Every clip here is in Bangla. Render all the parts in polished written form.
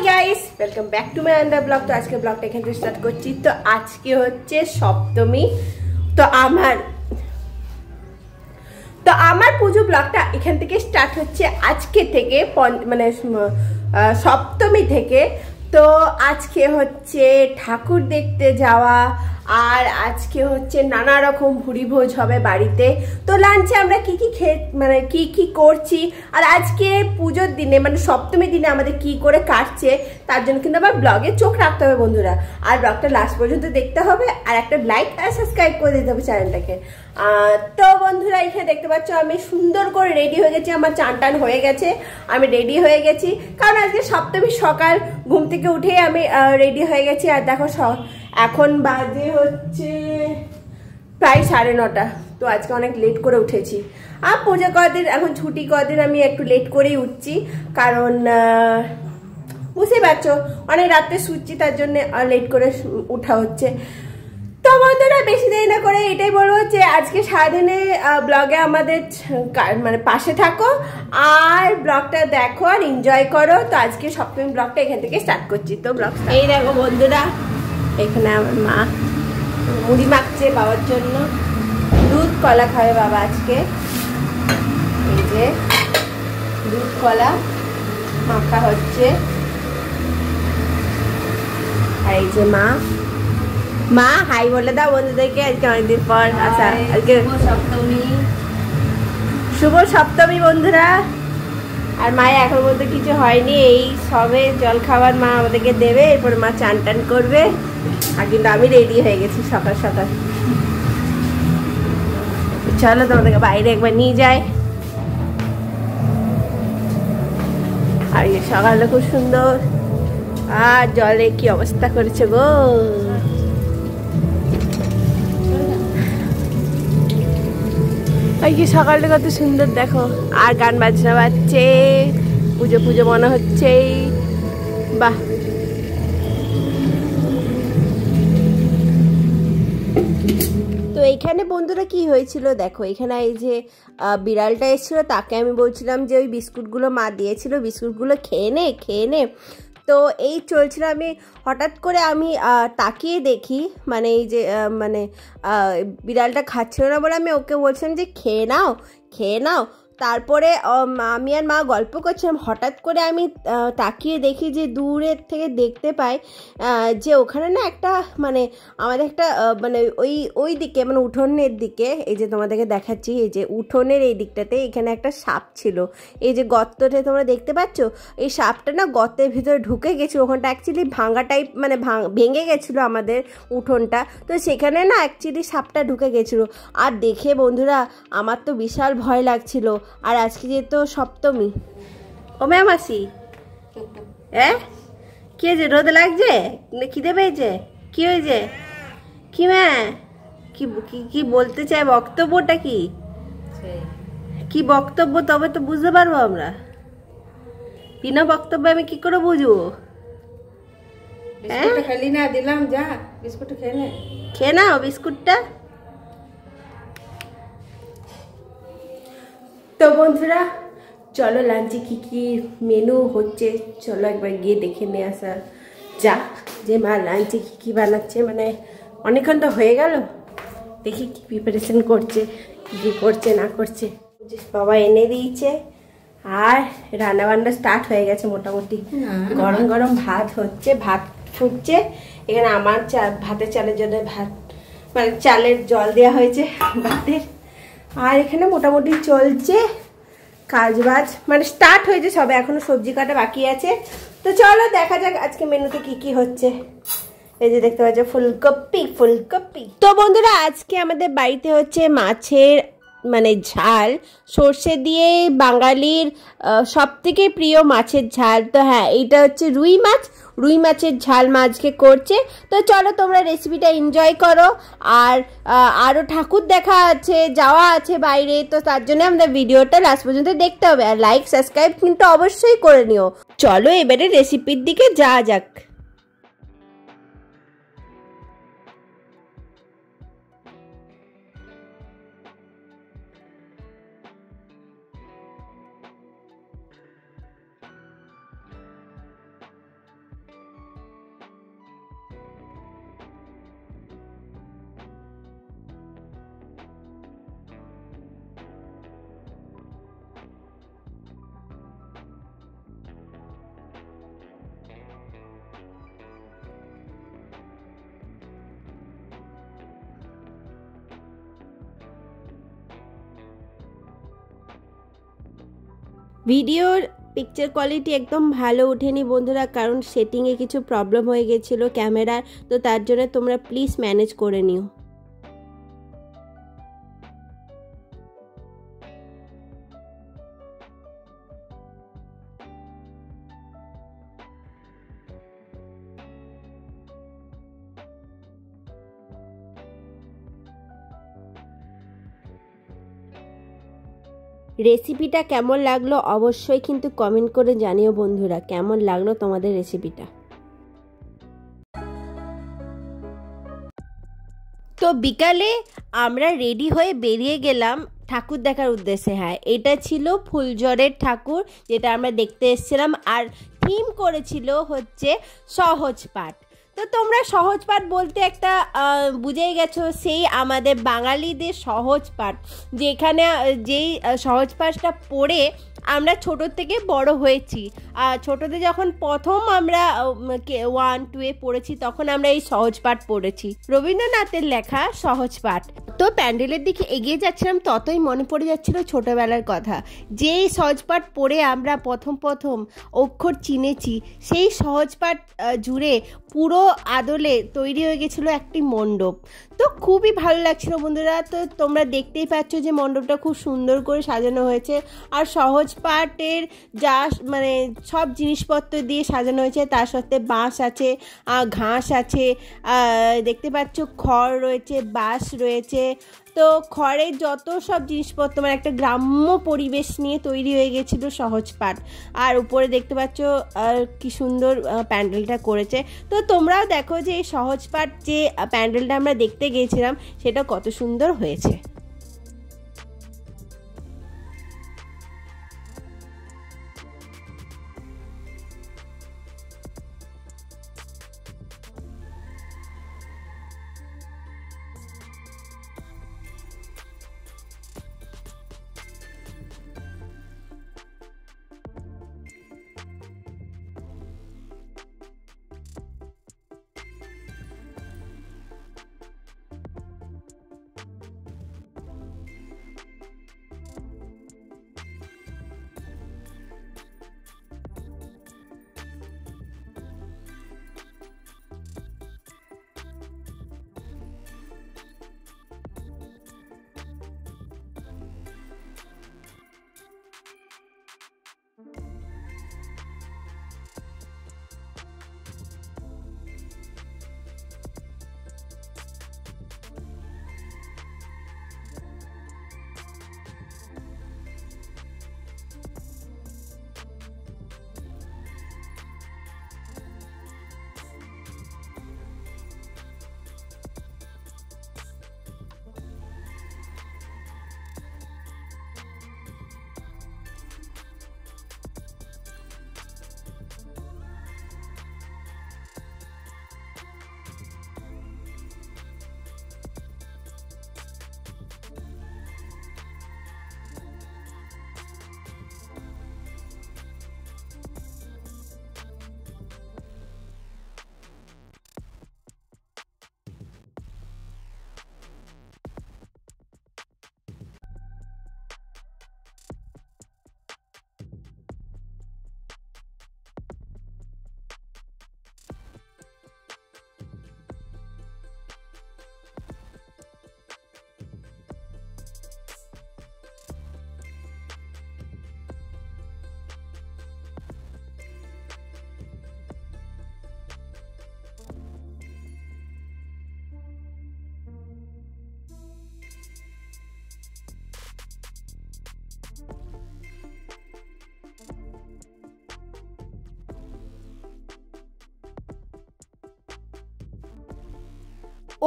Guys welcome back to my under blog. তো আজকে ব্লগটা এখান থেকে স্টার্ট করছি। তো আজকে হচ্ছে সপ্তমী। তো আমার পুজো ব্লগটা এখান থেকে স্টার্ট হচ্ছে আজকে থেকে, মানে সপ্তমী থেকে। তো আজকে হচ্ছে ঠাকুর দেখতে যাওয়া, আর আজকে হচ্ছে নানা রকম ভুরি ভোজ হবে বাড়িতে। তো লাঞ্চে আমরা কি কি মানে কি করছি, আর আজকে পুজোর দিনে মানে সপ্তমীর দিনে আমাদের কি করে কাটছে, তার জন্য কিন্তু আমার ব্লগে চোখ রাখতে হবে বন্ধুরা। আর ব্লগটা লাস্ট পর্যন্ত দেখতে হবে, আর একটা লাইক আর সাবস্ক্রাইব করে দিতে হবে চ্যানেলটাকে। তো বন্ধুরা এখানে দেখতে পাচ্ছ আমি সুন্দর করে রেডি হয়ে গেছি, আমার চান টান হয়ে গেছে, আমি রেডি হয়ে গেছি। কারণ আজকে সপ্তমী সকাল ঘুম থেকে উঠেই আমি রেডি হয়ে গেছি। আর দেখো এখন বাজে হচ্ছে প্রায় 9:30। তো আজকে অনেক লেট করে উঠেছি। আর পূজা কদিন এখন ছুটি কদিন আমি একটু লেট করেই উঠছি, কারণ বুঝতেই পারছো অনেক রাত্রে শুচ্ছি, তার জন্য লেট করে উঠা হচ্ছে। তো বন্ধুরা বেশি দেরি না করে এটাই বলবো যে আজকে সারাদিনে ব্লগে আমাদের মানে পাশে থাকো, আর ব্লগটা দেখো আর এনজয় করো। তো আজকে সপ্তমী ব্লগটা এখান থেকে স্টার্ট করছি। তো ব্লগ এই দেখো বন্ধুরা, এখানে আমার মা মুড়ি মাখছে বাবার জন্য, দুধ কলা খাবে বাবা আজকে। এই যে দুধ কলা মাখা হচ্ছে। আর এই যে মা হাই বলে দাও বন্ধুদেরকে, আজকে অনেকদিন পর আসা। আজকে শুভ সপ্তমী বন্ধুরা। আর মায়ের এখন বলতে কিছু হয়নি, এই সবে জল খাবার মা আমাদেরকে দেবে, এরপরে মা চান টান করবে। আর কিন্তু আমি রেডি হয়ে গেছি সকাল সকাল। চলো তোমাদেরকে বাইরে একবার নিয়ে যাই। আর এই সকালটা খুব সুন্দর, আর জলে কি অবস্থা করেছে গো। কি সকালটা কত সুন্দর দেখো, আর গান বাজনা বাজছে, পুজো পুজো মনে হচ্ছে। বাহ, তো এইখানে বন্ধুরা কি হয়েছিল দেখো, এখানে এই যে বিড়ালটা এসেছিল, তাকে আমি বলছিলাম যে ওই বিস্কুটগুলো মা দিয়েছিল, বিস্কুটগুলো খেয়ে নে। তো এই চলছিল, আমি হঠাৎ করে আমি তাকিয়ে দেখি, মানে এই যে মানে বিড়ালটা খাচ্ছিল না বলে আমি ওকে বলছিলাম যে খেয়ে নাও। তারপরে আমি আর মা গল্প করছিলাম, হঠাৎ করে আমি তাকিয়ে দেখি যে দূরের থেকে দেখতে পাই যে ওখানে না একটা মানে আমাদের একটা মানে ওই দিকে মানে উঠোনের দিকে, এই যে তোমাদেরকে দেখাচ্ছি, এই যে উঠোনের এই দিকটাতে এখানে একটা সাপ ছিল। এই যে গর্তটা তোমরা দেখতে পাচ্ছ, এই সাপটা না গর্তের ভিতরে ঢুকে গেছিলো। ওখানটা অ্যাকচুয়ালি ভাঙা টাইপ, মানে ভেঙে গেছিলো আমাদের উঠোনটা, তো সেখানে না অ্যাকচুয়ালি সাপটা ঢুকে গেছিলো। আর দেখে বন্ধুরা আমার তো বিশাল ভয় লাগছিল। আর আজকে যেহেতু সপ্তমী, ও ম্যাম আসি, কি হয়েছে, রোদ লাগছে, খিদে পেয়েছে, কি হয়েছে, কি কি বলতে চাই, বক্তব্যটা কি বক্তব্য, তবে তো বুঝতে পারবো আমরা। বিনা বক্তব্যে আমি কি করে বুঝবো? খেলি না, দিলাম যা বিস্কুট খেয়ে নাও বিস্কুটটা। তো বন্ধুরা চলো লাঞ্চে কি মেনু হচ্ছে, চলো একবার গিয়ে দেখে নিয়ে আসা যাক যে মা লাঞ্চে কি বানাচ্ছে। মানে অনেকক্ষণ তো হয়ে গেল, দেখি কি প্রিপারেশন করছে, কি করছে না করছে। বাবা এনে দিয়েছে, আর রান্নাবান্না স্টার্ট হয়ে গেছে মোটামুটি। গরম গরম ভাত হচ্ছে, ভাত ফুটছে এখানে। আমার ভাতের চালের জন্য ভাত মানে চালের জল দেওয়া হয়েছে ভাতের। আর এখানে মোটামুটি চলছে কাজবাজ, মানে স্টার্ট হয়েছে সবে, এখনো সবজি কাটা বাকি আছে। তো চলো দেখা যাক আজকে মেনুতে কি হচ্ছে। এই যে দেখতে পাচ্ছ ফুলকপি। তো বন্ধুরা আজকে আমাদের বাড়িতে হচ্ছে মাছের মানে ঝাল, সর্ষে দিয়ে, বাঙালির সব থেকে প্রিয় মাছের ঝাল। তো হ্যাঁ, এইটা হচ্ছে রুই মাছের ঝাল মাছকে করছে। তো চলো তোমরা রেসিপিটা এনজয় করো। আর আরও ঠাকুর দেখা আছে, যাওয়া আছে বাইরে, তো তার জন্য আমাদের ভিডিওটা লাস্ট পর্যন্ত দেখতে হবে। আর লাইক সাবস্ক্রাইব কিন্তু অবশ্যই করে নিও। চলো এবারে রেসিপির দিকে যাওয়া যাক। ভিডিওর পিকচার কোয়ালিটি একদম ভালো ওঠেনি বন্ধুরা, কারণ সেটিংয়ে কিছু প্রবলেম হয়ে গেছিলো ক্যামেরার, তো তার জন্য তোমরা প্লিজ ম্যানেজ করে নিও। রেসিপিটা কেমন লাগলো অবশ্যই কিন্তু কমেন্ট করে জানিও বন্ধুরা, কেমন লাগলো তোমাদের রেসিপিটা। তো বিকালে আমরা রেডি হয়ে বেরিয়ে গেলাম ঠাকুর দেখার উদ্দেশ্যে। হ্যাঁ, এটা ছিল ফুলঝড়ের ঠাকুর যেটা আমরা দেখতে এসেছিলাম, আর থিম করেছিল হচ্ছে সহজ পাঠ। তো তোমরা সহজ পাঠ বলতে একটা বুঝেই গেছো, সেই আমাদের বাঙালিদের সহজ পাঠ, যেখানে যেই সহজ পাঠটা পড়ে আমরা ছোটোর থেকে বড় হয়েছি। ছোটোতে যখন প্রথম আমরা 1-2 পড়েছি তখন আমরা এই সহজ পাঠ পড়েছি, রবীন্দ্রনাথের লেখা সহজ পাঠ। তো প্যান্ডেলের দিকে এগিয়ে যাচ্ছিলাম ততই মনে পড়ে যাচ্ছিল ছোটোবেলার কথা, যেই সহজ পাঠ পড়ে আমরা প্রথম অক্ষর চিনেছি, সেই সহজ পাঠ জুড়ে পুরো আদলে তৈরি হয়ে গেছিলো একটি মণ্ডপ। তো খুবই ভালো লাগছিল বন্ধুরা। তো তোমরা দেখতেই পাচ্ছ যে মণ্ডপটা খুব সুন্দর করে সাজানো হয়েছে, আর সহজ পাঠের যা মানে সব জিনিসপত্র দিয়ে সাজানো হয়েছে, তার সাথে বাঁশ আছে, ঘাস আছে, দেখতে পাচ্ছ খড় রয়েছে, বাঁশ রয়েছে। তো খড়ের যত সব জিনিসপত্র মানে একটা গ্রাম্য পরিবেশ নিয়ে তৈরি হয়ে গেছিলো সহজ পাঠ। আর উপরে দেখতে পাচ্ছ কি সুন্দর প্যান্ডেলটা করেছে। তো তোমরাও দেখো যে এই সহজ পাঠ যে প্যান্ডেলটা আমরা দেখতে গিয়েছিলাম সেটা কত সুন্দর হয়েছে।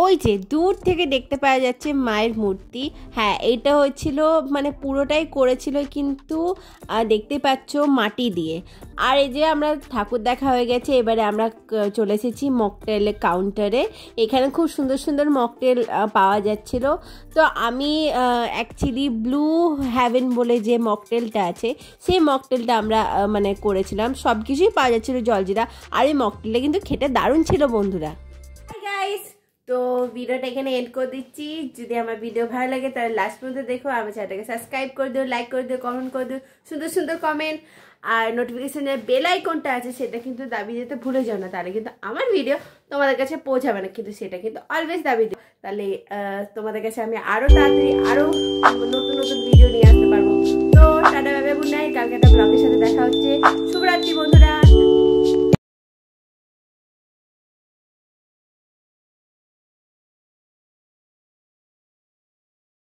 ওই যে দূর থেকে দেখতে পাওয়া যাচ্ছে মায়ের মূর্তি। হ্যাঁ, এটা হচ্ছিল মানে পুরোটাই করেছিল কিন্তু দেখতে পাচ্ছ মাটি দিয়ে। আর এই যে আমরা ঠাকুর দেখা হয়ে গেছে, এবারে আমরা চলে এসেছি মকটেলের কাউন্টারে। এখানে খুব সুন্দর সুন্দর মকটেল পাওয়া যাচ্ছিল। তো আমি অ্যাকচুয়ালি ব্লু হ্যাভেন বলে যে মকটেলটা আছে সেই মকটেলটা আমরা মানে করেছিলাম। সব কিছুই পাওয়া যাচ্ছিলো জলজিরা, আর এই মকটেলটা কিন্তু খেতে দারুণ ছিল বন্ধুরা। হাই গাইস, তো ভিডিওটা এখানে এন্ড করে দিচ্ছি। যদি আমার ভিডিও ভালো লাগে তাহলে লাস্ট পর্যন্ত দেখো, আমার চ্যানেলটাকে সাবস্ক্রাইব করে দিও, লাইক করে দিও, কমেন্ট করে দিও, সুন্দর সুন্দর কমেন্ট। আর নোটিফিকেশনের বেল আইকনটা আছে সেটা কিন্তু দাবিয়ে যেতে ভুলে যাও না, তাহলে কিন্তু আমার ভিডিও তোমাদের কাছে পৌঁছাবে না, কিন্তু সেটা কিন্তু অলওয়েজ দাবিয়ে দিও। তাহলে তোমাদের কাছে আমি আরও তাড়াতাড়ি আরও নতুন নতুন ভিডিও নিয়ে আসতে পারবো। তো